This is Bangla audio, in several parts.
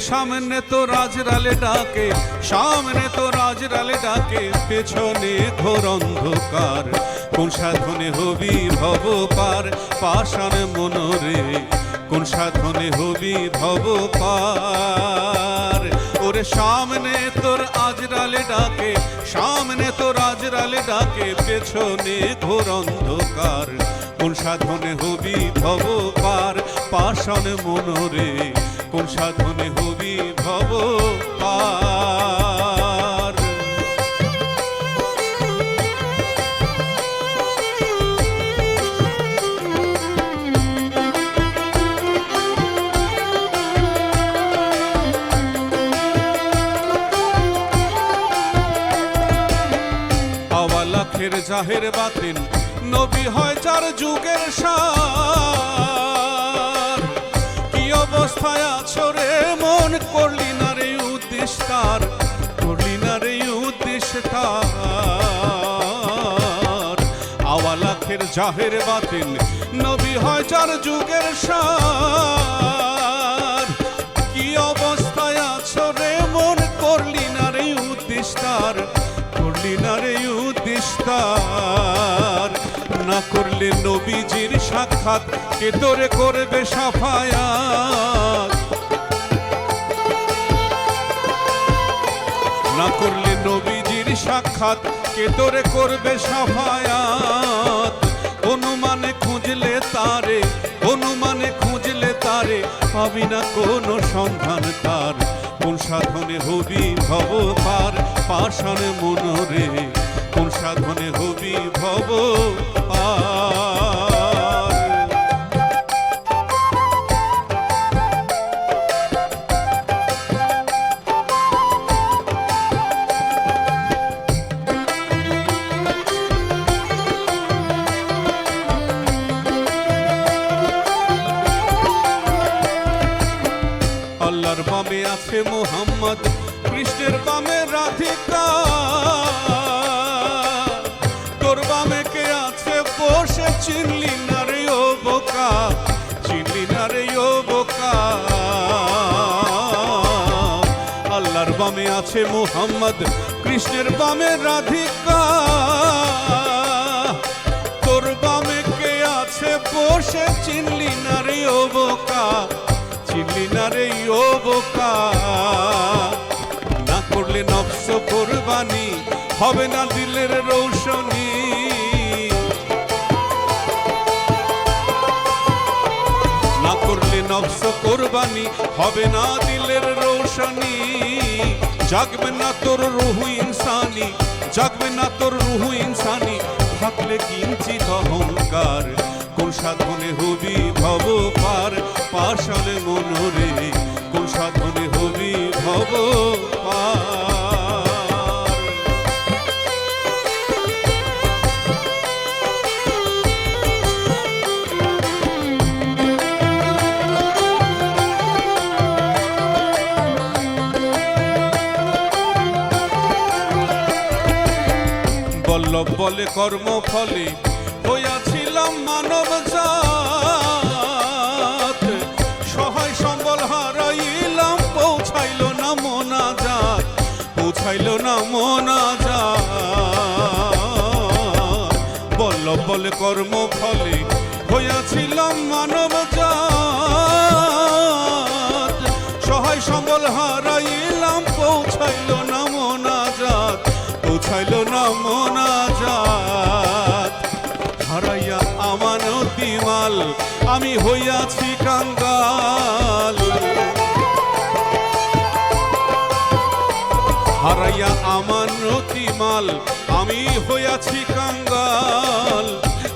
সামনে তো রাজরালে ডাকে, সামনে তো রাজরালে ডাকে, পেছনে ঘোর অন্ধকার। কোন সাধনে হবি ভব পার, পাষাণ মনরে কোন সাধনে হবি ভব পার। ওরে সামনে তোর আজরালে ডাকে, সামনে তো রাজরালে ডাকে, পেছনে ঘোর অন্ধকার। কোন সাধনে হবি ভব পার, পাষাণ মনরে কোন সাধনে হবি ভব পার। আওয়া লাখের জাহের বাতিন, নবী হয় চার যুগের সার। কি অবস্থায় আছো রে মন, করলি না রে উদ্দেশ্য তার, করলি না রে উদ্দেশ্য তার। আওয়া লাখের জাহের বাতিন, নবী হয় চার যুগের সার। কি অবস্থায় আছো রে মন, করলি না রে উদ্দেশ্য তার, করলি না রে উদ্দেশ্য তার। না করলে নবীজির সাক্ষাৎ, কে তোরে করবে সাফায়াত। না করলে নবীজির সাক্ষাৎ, কে তোরে করবে সাফায়াত। অনুমানে খুঁজলে তারে, অনুমানে খুঁজলে তারে, পাবি না কোনো সন্ধান তার। কোন সাধনে হবি ভব পার, পাষাণ মনরে কোন সাধনে হবি ভব পার। আল্লাহর বামে আছে মুহাম্মদ, কৃষ্ণের বামে রাধিকা। তোর বামে কে আছে বসে, চিনলি না রে ও বোকা, চিনলি না রে ও বোকা। আল্লাহর বামে আছে মুহাম্মদ, কৃষ্ণের বামে রাধিকা। তোর বামে কে আছে বসে, চিনলি না রে ও বোকা, চিনলি না রে ও বোকা। না করলে নফস কুরবানি, হবে না দিলের রৌশনী। না করলে নফস কুরবানি, হবে না দিলের রৌশনী। জাগবে না তোর রুহু ইনসানি, জাগবে না তোর রুহু ইনসানি, থাকলে কিঞ্চিত অহংকার। কোন সাধনে হবি ভব পার, পাষাণ মনরে কোন সাধনে হবি ভব পার। বল্লভ বলে কর্ম ফলে, হইয়াছিলাম মানব জাত। সহায় সম্বল হারাইলাম, পৌঁছাইল না মোনাজাত, পৌঁছাইল না মোনাজাত। বল্লভ বলে কর্ম ফলে, হইয়াছিলাম মানব জাত। সহায় সম্বল হারাইলাম, পৌঁছাইল না মোনাজাত, পৌঁছাইল না মোনাজাত। হারাইয়া আমানতি মাল, আমি হইয়াছি কাঙ্গাল। হারাইয়া আমানতি মাল, আমি হইয়াছি কাঙ্গাল।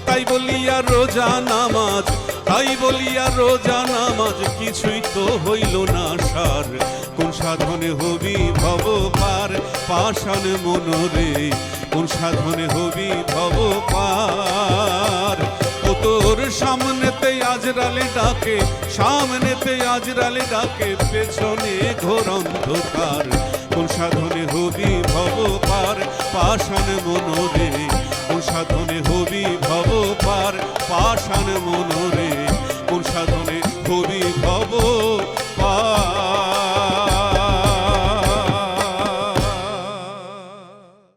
তাই বলিয়া রোজা নামাজ, তাই বলিয়া রোজা নামাজ, কিছুই তো হইল না সার। কোন সাধনে হবি ভব পার, পাষাণ মনরে কোন সাধনে হবি ভব পার। ও তোর সামনেতে আজরালে ডাকে, সামনেতে আজরালে ডাকে, পেছনে ঘোর অন্ধকার। কোন সাধনে হবি ভব পার পাষাণ মনোরে, কোন সাধনে হবি ভব পার পাষাণ মনোরে।